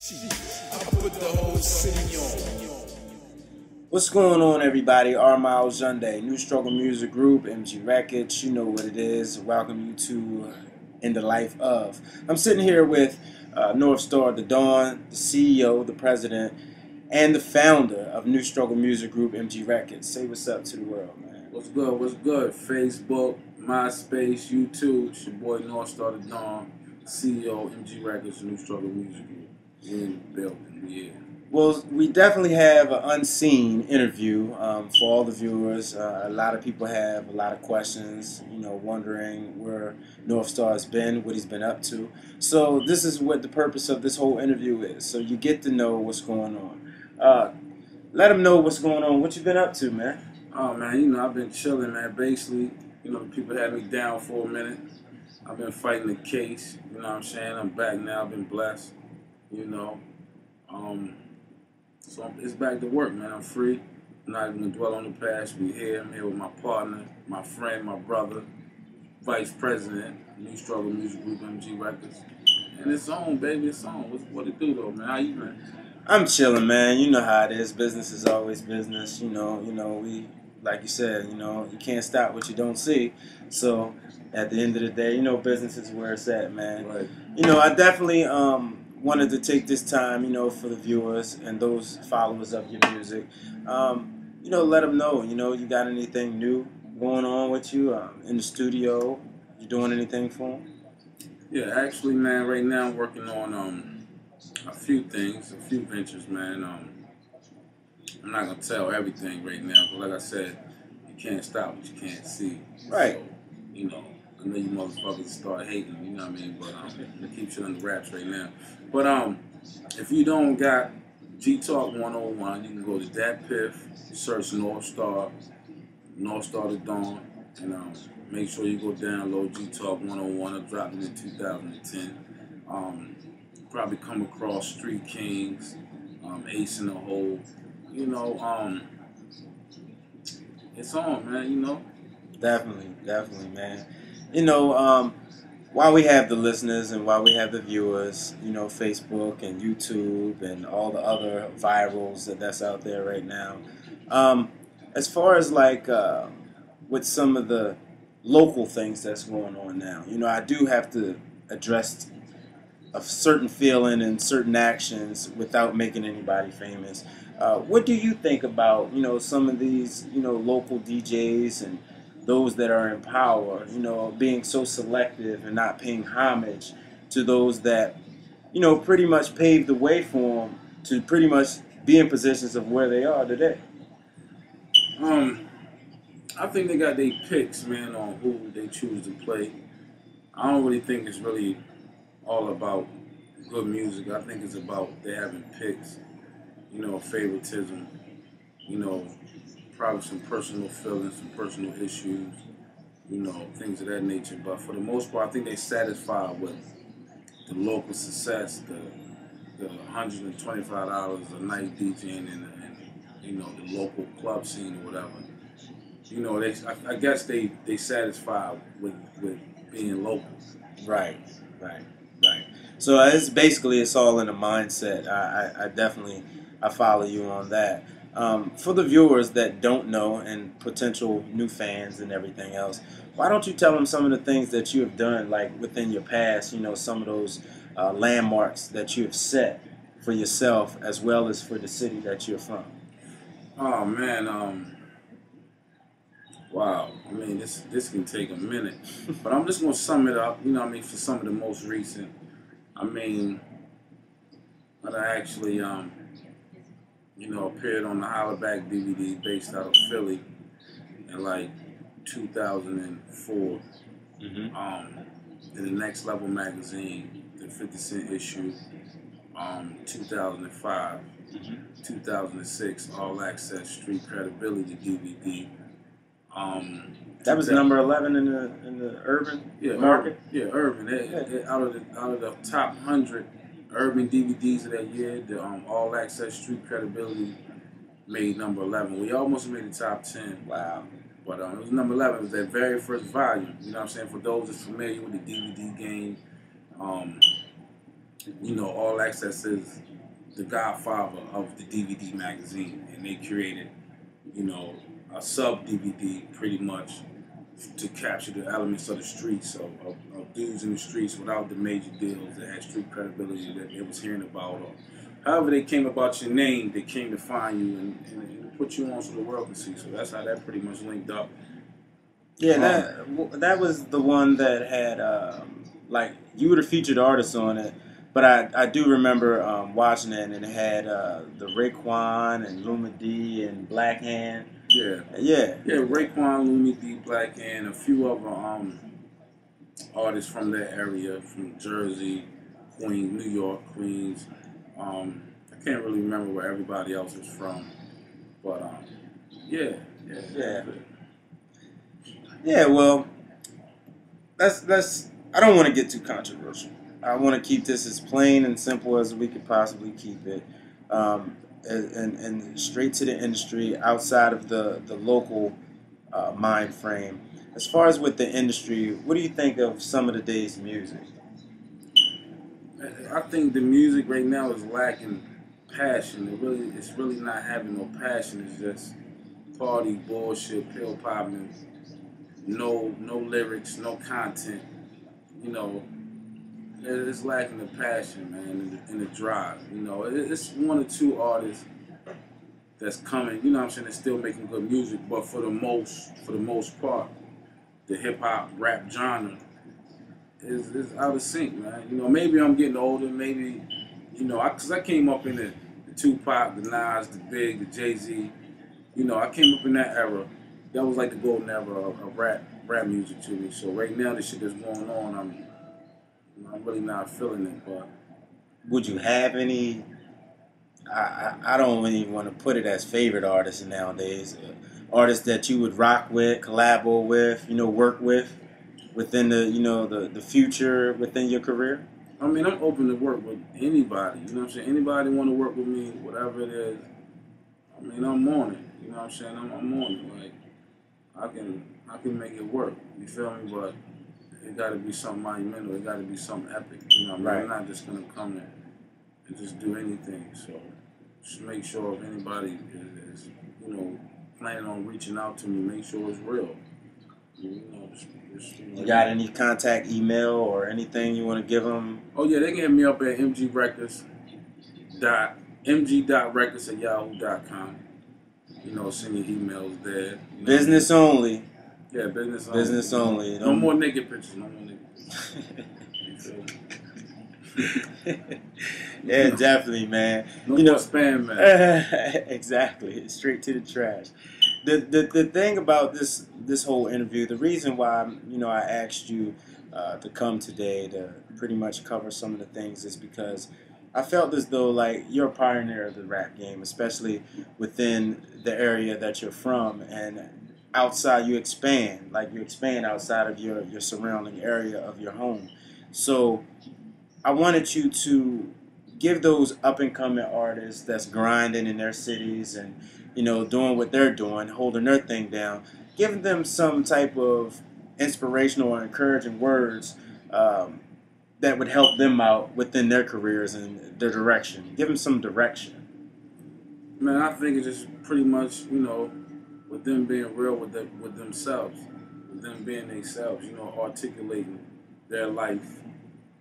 I put the whole city on. What's going on, everybody? Ogund'e, New Struggle Music Group, MG Records. You know what it is. Welcome you to In the Life of. I'm sitting here with NorthStarr The Don, the CEO, the president, and the founder of New Struggle Music Group, MG Records. Say what's up to the world, man. What's good? What's good? Facebook, MySpace, YouTube. It's your boy NorthStarr The Don, CEO, MG Records, New Struggle Music Group. We in the building. We here. Well, we definitely have an unseen interview for all the viewers. A lot of people have a lot of questions, wondering where NorthStarr's been, what he's been up to. So this is what the purpose of this whole interview is. So you get to know what's going on. Let them know what's going on. What you been up to, man? Oh, man, I've been chilling, man. Basically, the people had me down for a minute. I've been fighting the case, you know what I'm saying? I'm back now. I've been blessed, So it's back to work, man. I'm free. I'm not even going to dwell on the past. I'm here with my partner, my friend, my brother, vice president, New Struggle Music Group, MG Records. And it's on, baby. It's on. What it do, though, man? How you been? I'm chilling, man. You know how it is. Business is always business. We, like you said, you can't stop what you don't see. So at the end of the day, business is where it's at, man. Right. I definitely wanted to take this time, for the viewers and those followers of your music. Let them know, you got anything new going on with you in the studio. You doing anything for them? Yeah, actually, man, right now I'm working on a few things, a few ventures, man. I'm not going to tell everything right now, but like I said, you can't stop what you can't see. Right. So, I know you motherfuckers start hating, you know what I mean? But I'm going to keep shit on the raps right now. But if you don't got G-Talk 101, you can go to that Piff, search NorthStarr, NorthStarr The Don, and make sure you go download G-Talk 101. I dropped it in 2010. Probably come across Street Kings, Ace in the Hole. It's on, man, Definitely, man. While we have the listeners and while we have the viewers, Facebook and YouTube and all the other virals that's out there right now, as far as with some of the local things that's going on now, I do have to address a certain feeling and certain actions without making anybody famous. What do you think about, some of these, local DJs and those that are in power, being so selective and not paying homage to those that, pretty much paved the way for them to pretty much be in positions of where they are today? I think they got their picks, man, on who they choose to play. I don't really think it's really all about good music. I think it's about they having picks, favoritism, probably some personal feelings, some personal issues, things of that nature. But for the most part, I think they're satisfied with the local success, the $125 a night DJing and the local club scene or whatever. I guess they satisfied with being local. Right. So it's all in the mindset. I definitely follow you on that. For the viewers that don't know and potential new fans and everything else, why don't you tell them some of the things that you have done, like within your past, some of those landmarks that you have set for yourself as well as for the city that you're from? Oh, man, wow. I mean, this can take a minute, but I'm just going to sum it up, for some of the most recent. That I actually, appeared on the Hollaback DVD based out of Philly in 2004. In the Next Level magazine, the 50 Cent issue, 2005, 2006, All Access Street Credibility DVD. That was number 11 in the urban market. Urban. Out of the top 100 urban DVDs of that year, the All Access Street Credibility made number 11. We almost made the top 10. Wow. But it was number 11. It was that very first volume. You know what I'm saying? For those that's familiar with the DVD game, All Access is the godfather of the DVD magazine, and they created, you know, a sub DVD pretty much to capture the elements of the streets, of dudes in the streets without the major deals that had street credibility that they was hearing about. Or however they came about your name, they came to find you and put you on so the world can see. So that's how that pretty much linked up. Yeah, that was the one that had like you were the featured artist on it, but I do remember watching it, and it had the Raekwon and Luma D and Black Hand. Yeah, Raekwon, Luma D, Black Hand, a few other artists from that area, from Jersey, Queens, New York, Queens. I can't really remember where everybody else is from, but yeah. Yeah, well, let's. I don't want to get too controversial. I want to keep this as plain and simple as we could possibly keep it, and straight to the industry outside of the local mind frame. As far as with the industry, what do you think of some of today's music? I think the music right now is lacking passion. It's really not having no passion. It's just party bullshit, pill popping. No lyrics, no content. You know, it's lacking the passion, man, and the drive. You know, it's one or two artists that's coming. You know what I'm saying? They're still making good music, but for the most part, the hip hop rap genre is out of sync, man. You know, maybe I'm getting older. Maybe, you know, because I came up in the Tupac, the Nas, the Big, the Jay-Z. You know, I came up in that era. That was like the golden era of rap music to me. So right now, the shit that's going on, I'm really not feeling it. But would you have any? I don't even want to put it as favorite artists nowadays. Artists that you would rock with, collabo with, you know, work with within the, you know, the future within your career. I mean, I'm open to work with anybody. You know what I'm saying? Anybody want to work with me, whatever it is. I mean, I'm on it. You know what I'm saying? I'm on it. Like, I can make it work. You feel me? But it got to be something monumental. It got to be something epic. You know what I mean? Right. I'm not just gonna come in and just do anything. So just make sure if anybody is you know, planning on reaching out to me, make sure it's real. You know, You got any contact email or anything you want to give them? Oh yeah, they can hit me up at mgrecords.yahoo.com. You know, send your emails there. You know, Business only. Yeah, business only. Business only. No more naked pictures. No more naked pictures. Yeah, definitely, man. No more spam, man. Exactly. Straight to the trash. The thing about this whole interview, the reason why, you know, I asked you to come today to pretty much cover some of the things is because I felt as though like you're a pioneer of the rap game, especially within the area that you're from, and outside you expand outside of your surrounding area of your home. So I wanted you to give those up and coming artists that's grinding in their cities and, you know, doing what they're doing, holding their thing down, giving them some type of inspirational or encouraging words that would help them out within their careers and their direction. Give them some direction. Man, I think it's just pretty much, you know, with them being real with themselves, with them being themselves, you know, articulating their life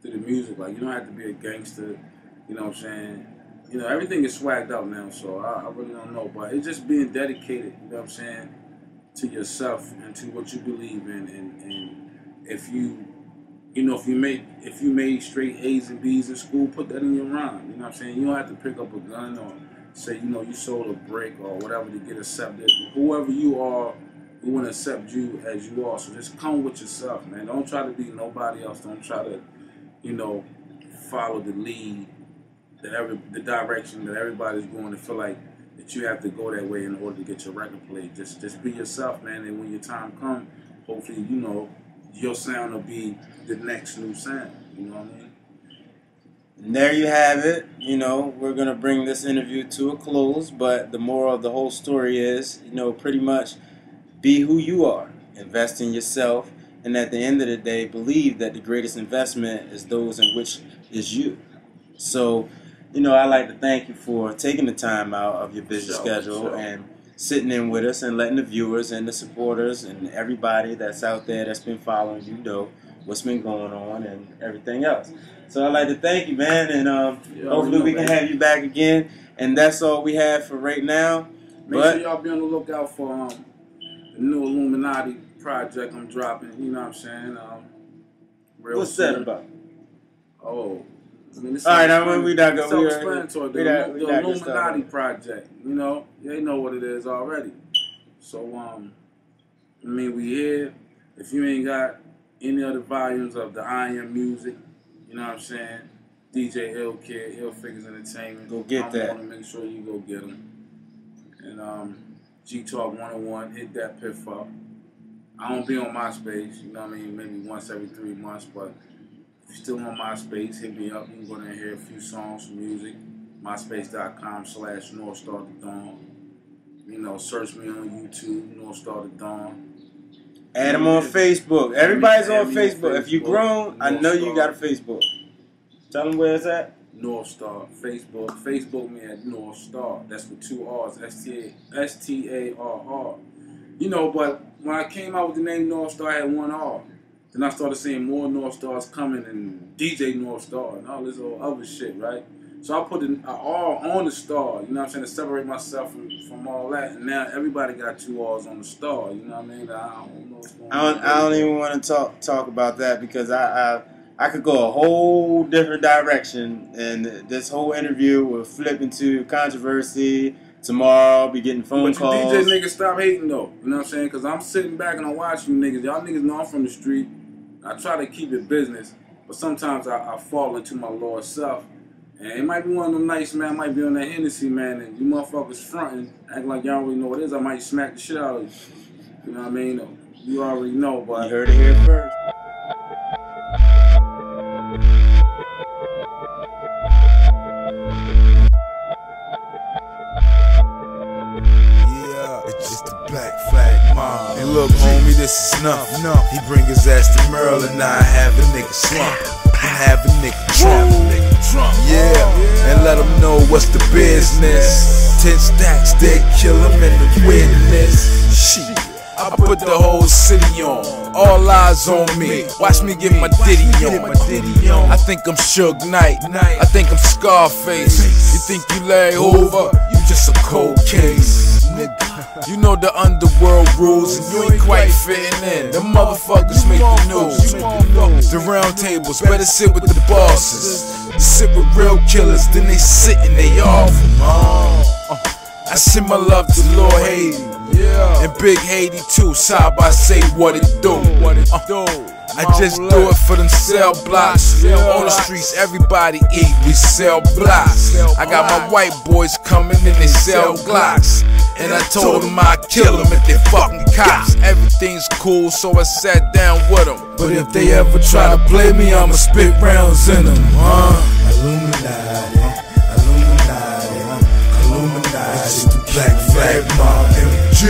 through the music. Like, you don't have to be a gangster, you know what I'm saying? You know, everything is swagged out now, so I really don't know. But it's just being dedicated, you know what I'm saying, to yourself and to what you believe in. And if you know, if you made straight A's and B's in school, put that in your rhyme. You know what I'm saying? You don't have to pick up a gun or say, you know, you sold a brick or whatever to get accepted. Whoever you are, we want to accept you as you are. So just come with yourself, man. Don't try to be nobody else. Don't try to, you know, follow the lead, the direction that everybody's going to feel like that you have to go that way in order to get your record played. Just be yourself, man. And when your time comes, hopefully, you know, your sound will be the next new sound. You know what I mean? And there you have it. You know, we're going to bring this interview to a close, but the moral of the whole story is, you know, pretty much be who you are. Invest in yourself. And at the end of the day, believe that the greatest investment is those in which is you. So you know, I'd like to thank you for taking the time out of your busy schedule and sitting in with us and letting the viewers and the supporters and everybody that's out there that's been following you know what's been going on and everything else. So I'd like to thank you, man, and hopefully we can have you back again. And that's all we have for right now. Make sure y'all be on the lookout for the new Illuminati project I'm dropping. You know what I'm saying? What's that about? Oh, I mean, all right, I mean, we not gonna. Self-explanatory. The Illuminati project. You know, they know what it is already. So I mean, we here. If you ain't got any other volumes of the I Am Music, you know what I'm saying? DJ Ill Kid, Ill Figures Entertainment. Go get that. I want to make sure you go get them. And G Talk 101, hit that piff up. I don't be on MySpace, you know what I mean? Maybe once every 3 months, but if you're still on MySpace, hit me up. You can go there and hear a few songs, some music. MySpace.com/NorthStarr The Don. You know, search me on YouTube, NorthStarr The Don. Add them on Facebook. Everybody's on Facebook. If you're grown, I know you got a Facebook. Tell them where it's at. NorthStarr, Facebook. Facebook me at NorthStarr. That's with 2 R's. STARR. You know, but when I came out with the name NorthStarr, I had 1 R. Then I started seeing more NorthStarrs coming and DJ NorthStarr and all this old other shit, right? So I put an R on the star, you know what I'm saying, to separate myself from all that. And now everybody got 2 R's on the star, you know what I mean? I don't know what's going on. I don't even want to talk about that because I could go a whole different direction, and this whole interview will flip into controversy. Tomorrow I'll be getting phone calls. But you DJ niggas stop hating though, you know what I'm saying? Because I'm sitting back and I watch you niggas. Y'all niggas know I'm from the street. I try to keep it business, but sometimes I fall into my lower self. And it might be one of them nights, man, I might be on that Hennessy, man, and you motherfuckers fronting, acting like y'all already know what it is. I might smack the shit out of you. You know what I mean? You already know, but you heard it here first. Hey look, homie, this is Snuff. He bring his ass to Maryland, now I have a nigga slump. And have a nigga Trump. Yeah, and let him know what's the business. 10 stacks, they kill him in the witness. Shit, I put the whole city on. All eyes on me. Watch me get my ditty on. I think I'm Suge Knight. I think I'm Scarface. You think you lay over? You just a cold case. You know the underworld rules, and you ain't quite fitting in. The motherfuckers make the news. The round tables, better sit with the bosses. Sit with real killers, then they sit and they off. I send my love to Lord Haiti, and Big Haiti too. Side by say what it do. I just do it for them cell blocks. On the streets, everybody eat, we sell blocks. I got my white boys coming and they sell Glocks. And I told them I'd kill them if they fucking cops. Everything's cool, so I sat down with them. But if they ever try to play me, I'ma spit rounds in them. Illuminati, Illuminati, Illuminati, the Black Flag Mob, MG.